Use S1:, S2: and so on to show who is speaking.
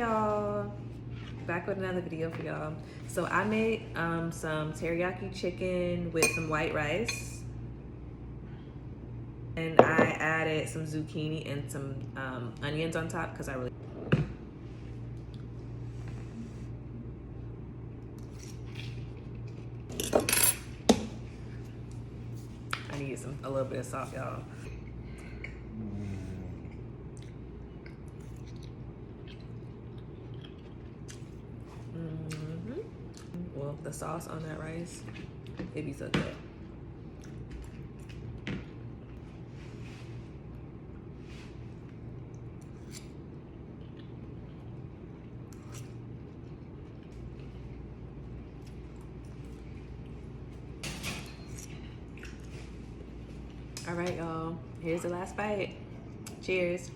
S1: y'all, back with another video for y'all. So I made some teriyaki chicken with some white rice, and I added some zucchini and some onions on top because I really need a little bit of salt, y'all. Well, the sauce on that rice, it'd be so good. All right, y'all, here's the last bite. Cheers.